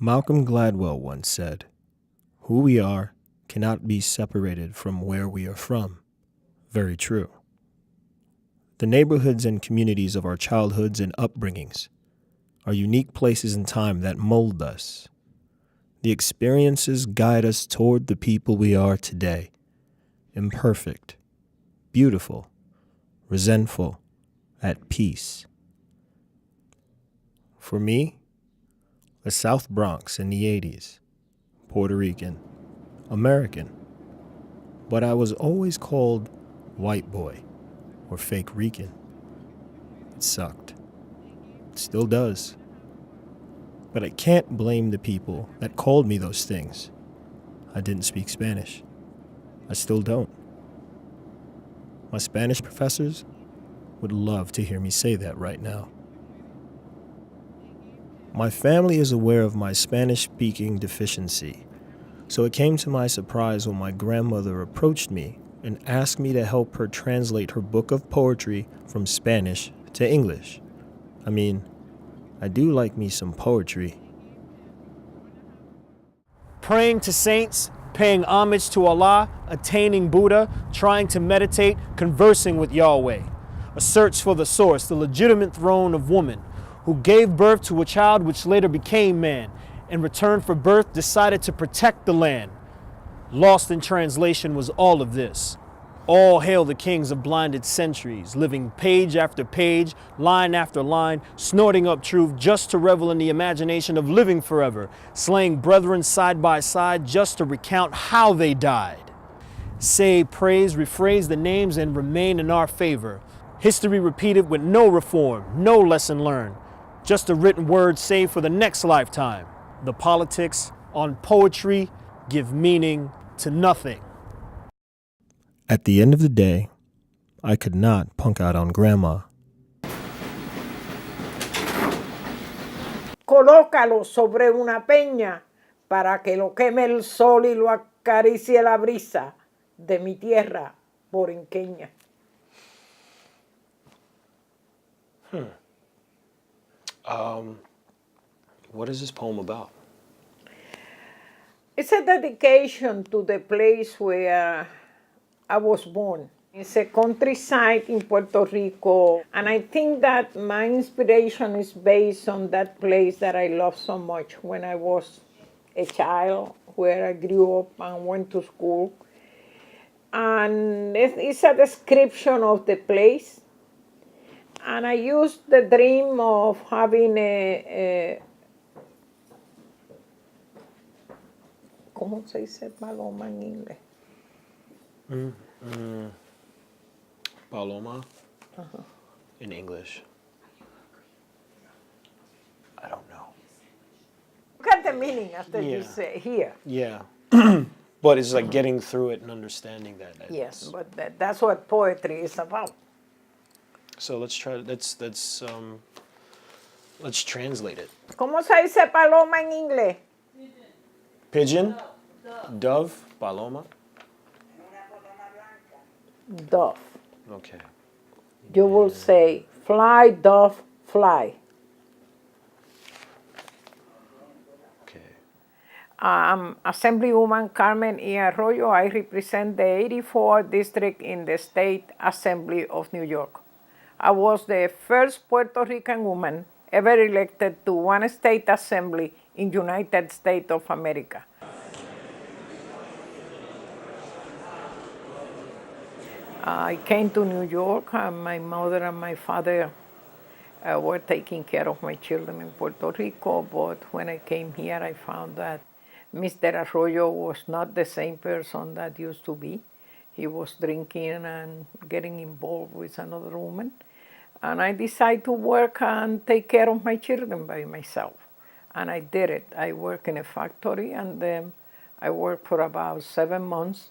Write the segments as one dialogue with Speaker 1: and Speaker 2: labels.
Speaker 1: Malcolm Gladwell once said, "Who we are cannot be separated from where we are from." Very true. The neighborhoods and communities of our childhoods and upbringings are unique places in time that mold us. The experiences guide us toward the people we are today, imperfect, beautiful, resentful, at peace. For me, the South Bronx in the 80s, Puerto Rican, American, but I was always called white boy or fake Rican. It sucked. It still does. But I can't blame the people that called me those things. I didn't speak Spanish. I still don't. My Spanish professors would love to hear me say that right now. My family is aware of my Spanish-speaking deficiency, so it came to my surprise when my grandmother approached me and asked me to help her translate her book of poetry from Spanish to English. I mean, I do like me some poetry.
Speaker 2: Praying to saints, paying homage to Allah, attaining Buddha, trying to meditate, conversing with Yahweh. A search for the source, the legitimate throne of woman, who gave birth to a child which later became man, in return for birth decided to protect the land. Lost in translation was all of this. All hail the kings of blinded centuries, living page after page, line after line, snorting up truth just to revel in the imagination of living forever, slaying brethren side by side just to recount how they died. Say, praise, rephrase the names and remain in our favor. History repeated with no reform, no lesson learned. Just a written word saved for the next lifetime. The politics on poetry give meaning to nothing.
Speaker 1: At the end of the day, I could not punk out on Grandma.
Speaker 3: Colócalo sobre una peña para que lo queme el sol y lo acaricie la brisa de mi tierra borinqueña.
Speaker 1: What is this poem about?
Speaker 3: It's a dedication to the place where I was born. It's a countryside in Puerto Rico, and I think that my inspiration is based on that place that I love so much when I was a child, where I grew up and went to school. And it's a description of the place. And I used the dream of having a ¿cómo se dice paloma en inglés?
Speaker 1: Paloma? In English. I don't know.
Speaker 3: Look at the meaning after you
Speaker 1: Yeah.
Speaker 3: say here.
Speaker 1: Yeah. But it's like getting through it and understanding that.
Speaker 3: Yes, but that's what poetry is about.
Speaker 1: So let's try. Let's translate it.
Speaker 3: ¿Cómo se dice paloma en inglés?
Speaker 1: Pigeon. Dove. Paloma.
Speaker 3: Dove.
Speaker 1: Okay.
Speaker 3: You will say fly, dove, fly.
Speaker 1: Okay.
Speaker 3: Assemblywoman Carmen E. Arroyo. I represent the 84th district in the State Assembly of New York. I was the first Puerto Rican woman ever elected to one state assembly in United States of America. I came to New York, and my mother and my father were taking care of my children in Puerto Rico, but when I came here, I found that Mr. Arroyo was not the same person that used to be. He was drinking and getting involved with another woman. And I decided to work and take care of my children by myself. And I did it. I worked in a factory, and then I worked for about 7 months,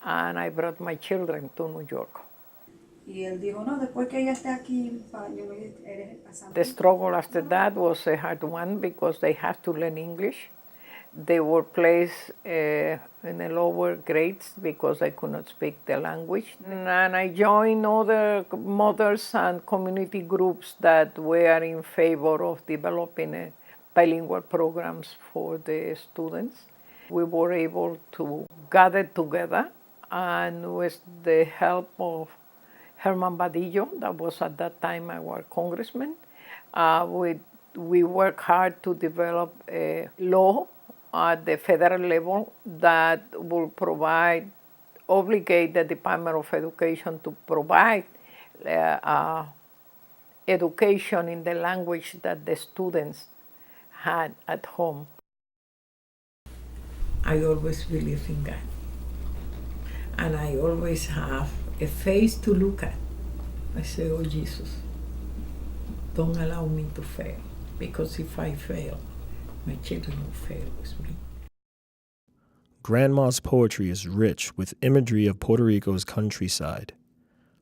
Speaker 3: and I brought my children to New York.
Speaker 4: Y él dijo, no, después que ella esté aquí, yo eres pasante.
Speaker 3: The struggle after that was a hard one because they had to learn English. They were placed in the lower grades because I could not speak the language. And I joined other mothers and community groups that were in favor of developing a bilingual programs for the students. We were able to gather together, and with the help of Herman Badillo, that was at that time our congressman, we worked hard to develop a law at the federal level that will obligate the Department of Education to provide education in the language that the students had at home. I always believe in God. And I always have a face to look at. I say, oh Jesus, don't allow me to fail, because if I fail, my children will fail with me.
Speaker 1: Grandma's poetry is rich with imagery of Puerto Rico's countryside.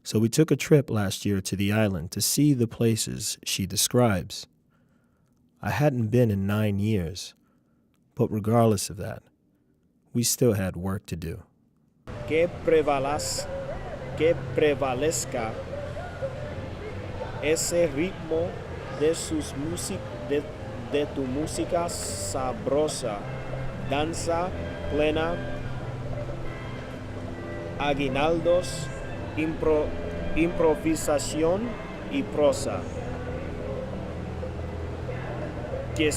Speaker 1: So we took a trip last year to the island to see the places she describes. I hadn't been in 9 years, but regardless of that, we still had work to do. Que prevalezca ese ritmo de tu música sabrosa, danza plena, aguinaldos, improvisación y prosa. Que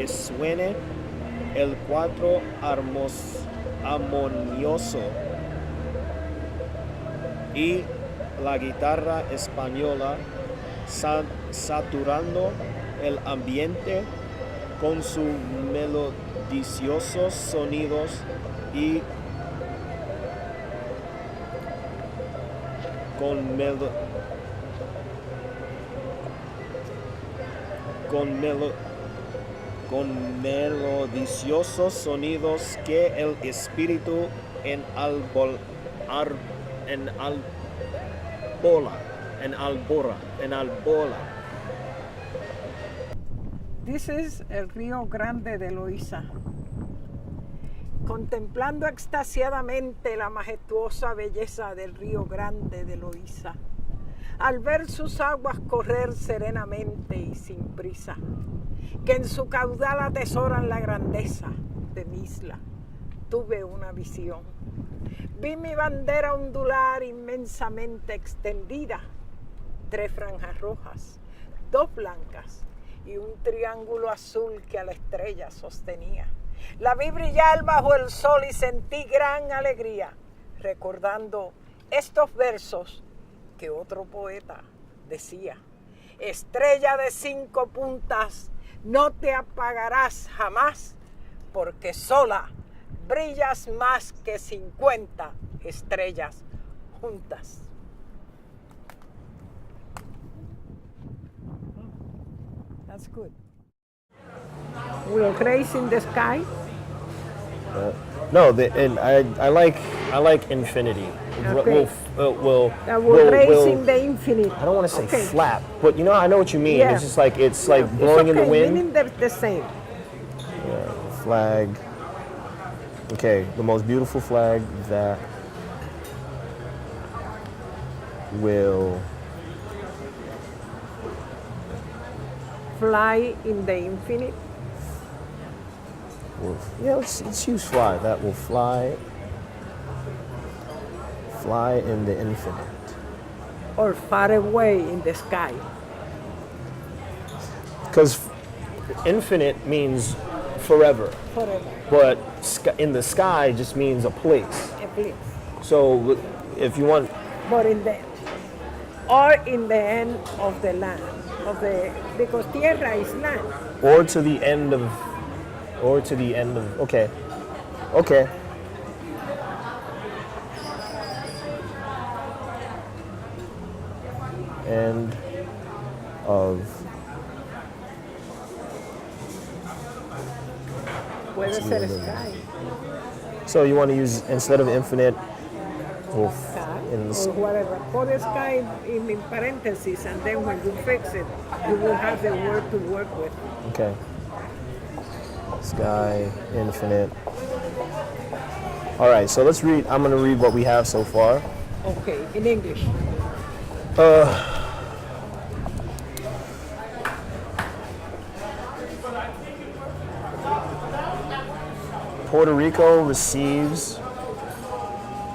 Speaker 1: suene el cuatro armonioso y la guitarra española saturando el ambiente con sus melodiosos sonidos y con melodiosos sonidos que el espíritu enalbora.
Speaker 3: This is el Río Grande de Loíza. Contemplando extasiadamente la majestuosa belleza del Río Grande de Loíza, al ver sus aguas correr serenamente y sin prisa, que en su caudal atesoran la grandeza de mi isla, tuve una visión. Vi mi bandera ondular inmensamente extendida, 3 franjas rojas, 2 blancas y un triángulo azul que a la estrella sostenía. La vi brillar bajo el sol y sentí gran alegría, recordando estos versos que otro poeta decía. Estrella de 5 puntas, no te apagarás jamás, porque sola brillas más que 50 estrellas juntas. That's good. We'll race in the sky.
Speaker 1: No, I like infinity.
Speaker 3: Okay.
Speaker 1: We'll
Speaker 3: race in the infinite.
Speaker 1: I don't want to say
Speaker 3: Okay.
Speaker 1: flap, but I know what you mean.
Speaker 3: Yeah.
Speaker 1: It's just like blowing in the wind.
Speaker 3: Meaning they're the same.
Speaker 1: Yeah, flag. Okay, the most beautiful flag that will
Speaker 3: Fly in the infinite.
Speaker 1: let's use fly. That will fly in the infinite.
Speaker 3: Or far away in the sky.
Speaker 1: Because infinite means forever,
Speaker 3: Forever.
Speaker 1: but in the sky just means a place.
Speaker 3: A place.
Speaker 1: So if you want,
Speaker 3: But in the end of the land. Because tierra is land.
Speaker 1: or to the end of, okay. End of.
Speaker 3: Puede ser sky.
Speaker 1: So you want to use, instead of infinite,
Speaker 3: Sky, or whatever. Put the sky in parentheses, and then when you fix it, you will have the word to work with.
Speaker 1: okay. Sky, infinite. All right, so let's read. I'm going to read what we have so far.
Speaker 3: Okay, in English.
Speaker 2: Puerto Rico receives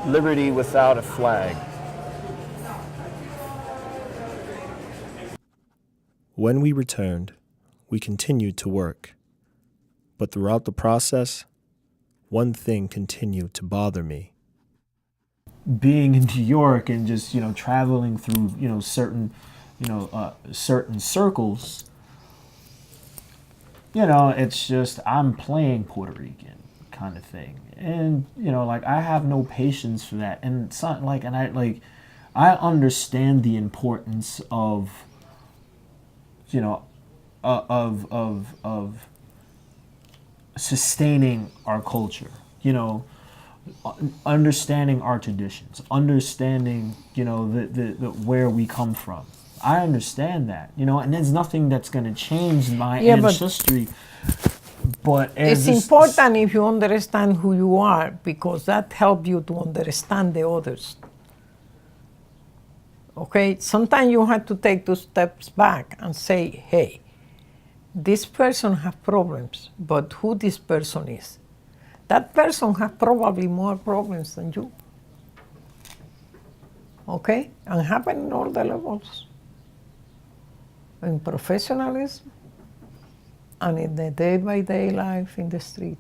Speaker 2: liberty without a flag.
Speaker 1: When we returned, we continued to work. But throughout the process, one thing continued to bother me.
Speaker 2: Being in New York and just, traveling through, certain circles, it's just, I'm playing Puerto Rican kind of thing. And, I have no patience for that. And it's not I understand the importance of, of sustaining our culture, understanding our traditions, understanding, the where we come from. I understand that, and there's nothing that's going to change my ancestry. But
Speaker 3: it's important if you understand who you are, because that helps you to understand the others. Okay? Sometimes you have to take 2 steps back and say, hey, this person has problems, but who this person is? That person has probably more problems than you. Okay? And happen in all the levels. In professionalism and in the day-by-day life in the street.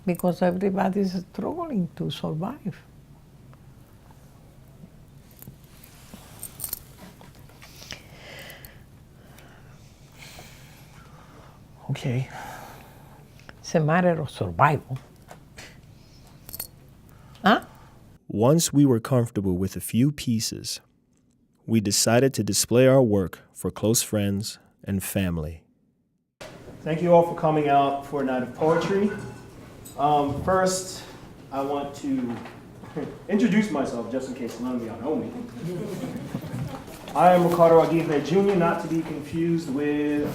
Speaker 3: Because everybody is struggling to survive.
Speaker 2: Okay.
Speaker 3: It's a matter of survival. Huh?
Speaker 1: Once we were comfortable with a few pieces, we decided to display our work for close friends and family.
Speaker 2: Thank you all for coming out for a night of poetry. First, I want to introduce myself, just in case none of y'all know me. I am Ricardo Aguirre Jr., not to be confused with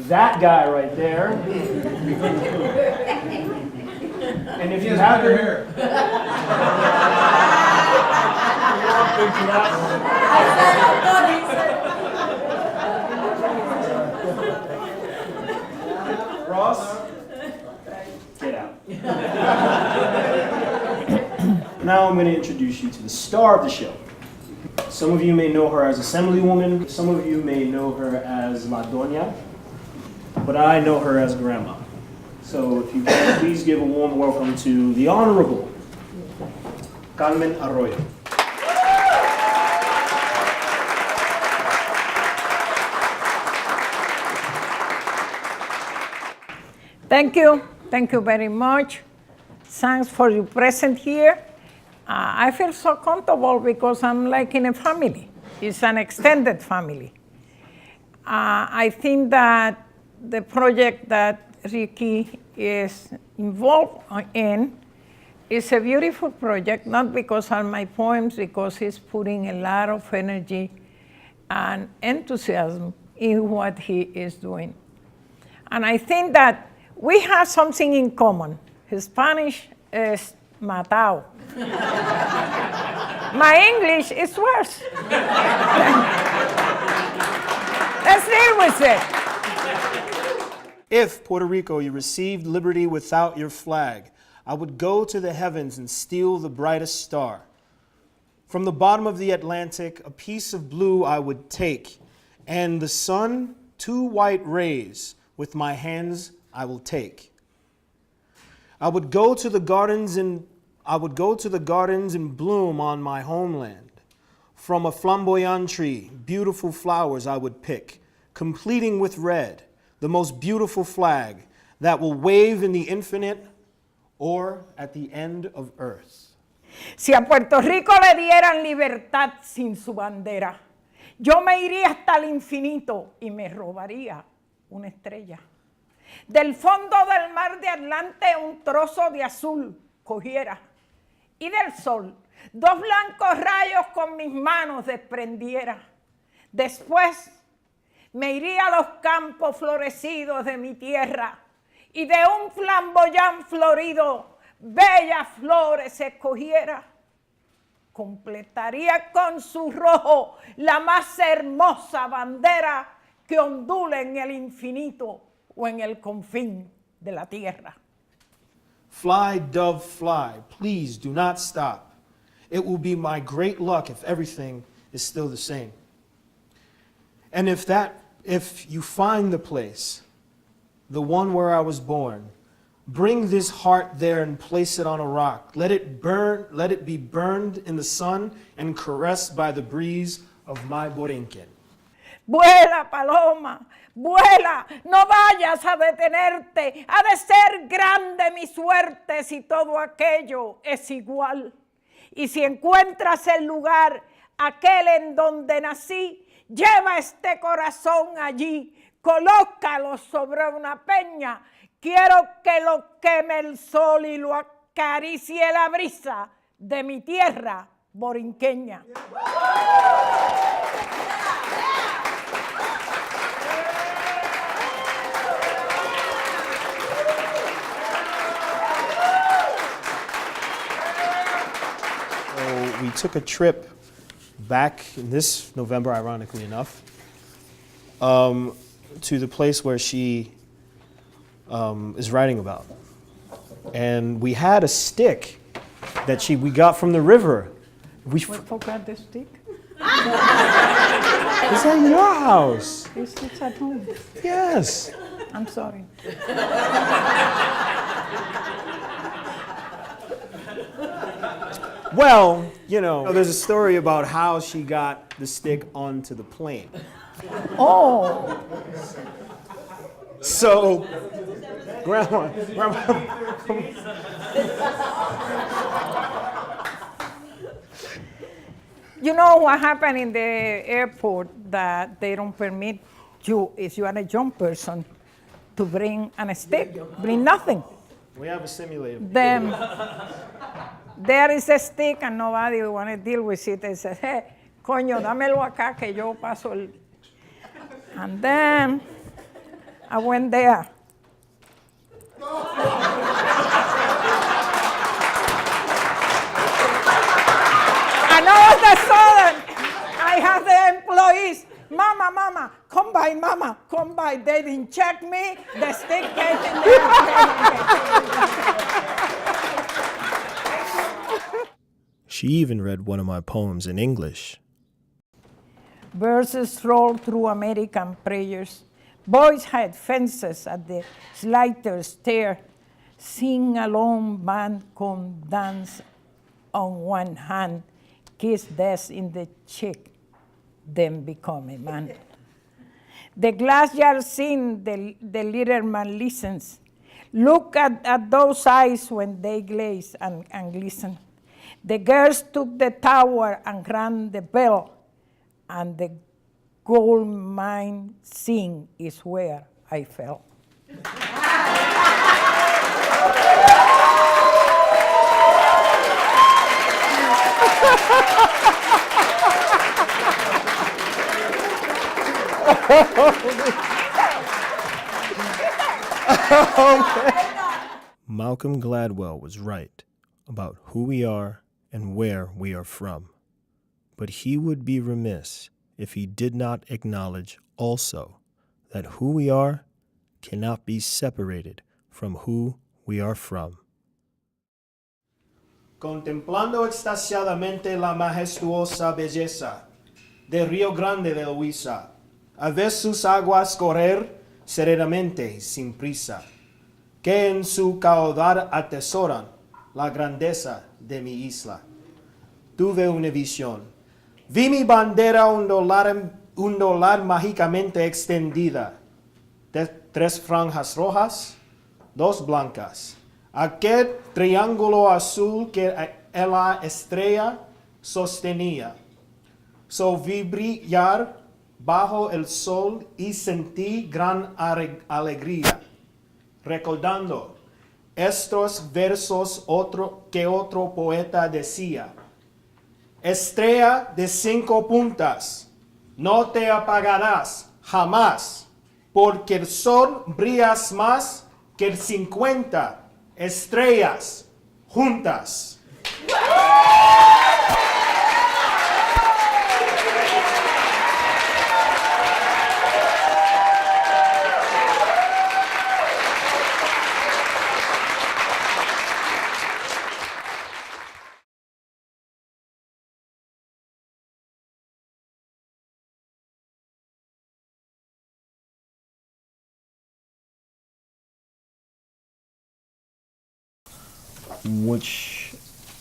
Speaker 2: that guy right there. And if you have your hair. Ross, get out. Now I'm going to introduce you to the star of the show. Some of you may know her as Assemblywoman. Some of you may know her as La Doña. But I know her as Grandma. So if you can, please give a warm welcome to the Honorable Carmen Arroyo.
Speaker 3: Thank you. Thank you very much. Thanks for your presence here. I feel so comfortable because I'm like in a family. It's an extended family. I think that the project that Ricky is involved in is a beautiful project, not because of my poems, because he's putting a lot of energy and enthusiasm in what he is doing. And I think that we have something in common. His Spanish is matao. My English is worse. Let's deal with it.
Speaker 2: If, Puerto Rico, you received liberty without your flag, I would go to the heavens and steal the brightest star. From the bottom of the Atlantic, a piece of blue I would take, and the sun, 2 white rays, with my hands I will take. I would go to the gardens in bloom on my homeland. From a flamboyant tree, beautiful flowers I would pick, completing with red the most beautiful flag that will wave in the infinite or at the end of earth.
Speaker 3: Si a Puerto Rico le dieran libertad sin su bandera, yo me iría hasta el infinito y me robaría una estrella. Del fondo del mar de Atlante un trozo de azul cogiera y del sol 2 blancos rayos con mis manos desprendiera. Después me iría a los campos florecidos de mi tierra y de un flamboyán florido bellas flores escogiera. Completaría con su rojo la más hermosa bandera que ondula en el infinito o en el confín de la tierra.
Speaker 2: Fly, dove, fly. Please do not stop. It will be my great luck if everything is still the same. And if you find the place, the one where I was born, bring this heart there and place it on a rock. Let it be burned in the sun and caressed by the breeze of my Borinquen.
Speaker 3: Vuela, paloma, vuela, no vayas a detenerte. Ha de ser grande mi suerte si todo aquello es igual. Y si encuentras el lugar, aquel en donde nací, lleva este corazón allí, colócalo sobre una peña. Quiero que lo queme el sol y lo acaricie la brisa de mi tierra borinqueña.
Speaker 2: So we took a trip back in this November, ironically enough, to the place where she is writing about. And we had a stick that we got from the river. We
Speaker 3: forgot the stick?
Speaker 2: It's at your house.
Speaker 3: It's at home.
Speaker 2: Yes.
Speaker 3: I'm sorry.
Speaker 2: Well, there's a story about how she got the stick onto the plane.
Speaker 3: Oh.
Speaker 2: So, Grandma.
Speaker 3: You know what happened in the airport that they don't permit you, if you are a young person, to bring a stick, bring nothing.
Speaker 2: We have a simulator.
Speaker 3: Then there is a stick and nobody want to deal with it. They say, hey, coño, dámelo acá que yo paso el... And then I went there. And all of a sudden, I have the employees, Mama, come by. They didn't check me. The stick came in there.
Speaker 1: She even read one of my poems in English.
Speaker 3: Verses rolled through American prayers. Boys had fences at the slightest stair. Sing along, band come dance on one hand. Kiss death in the cheek, then become a man. The glass jar sing, the little man listens. Look at those eyes when they glaze and glisten. The girls took the tower and rang the bell, and the gold mine sing is where I fell.
Speaker 1: Malcolm Gladwell was right about who we are and where we are from. But he would be remiss if he did not acknowledge also that who we are cannot be separated from who we are from.
Speaker 2: Contemplando extasiadamente la majestuosa belleza del Río Grande de Luisa, a ver sus aguas correr serenamente y sin prisa, que en su caudal atesoran la grandeza de mi isla. Tuve una visión. Vi mi bandera ondular mágicamente extendida, de 3 franjas rojas, 2 blancas. Aquel triángulo azul que la estrella sostenía. So vi brillar bajo el sol y sentí gran alegría, recordando estos versos que otro poeta decía. Estrella de 5 puntas, no te apagarás jamás, porque el sol brillas más que 50 estrellas juntas.
Speaker 1: which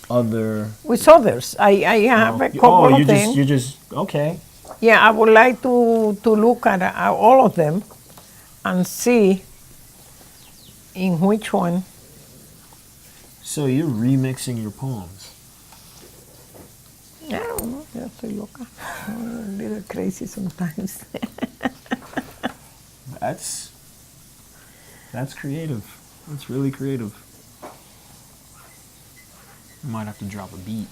Speaker 1: other?
Speaker 3: With others. I have a couple of them.
Speaker 1: you just okay.
Speaker 3: Yeah, I would like to look at all of them and see in which one.
Speaker 1: So you're remixing your poems.
Speaker 3: I don't know, yo estoy loca. I'm a little crazy sometimes.
Speaker 1: That's creative. That's really creative. You might have to drop a beat.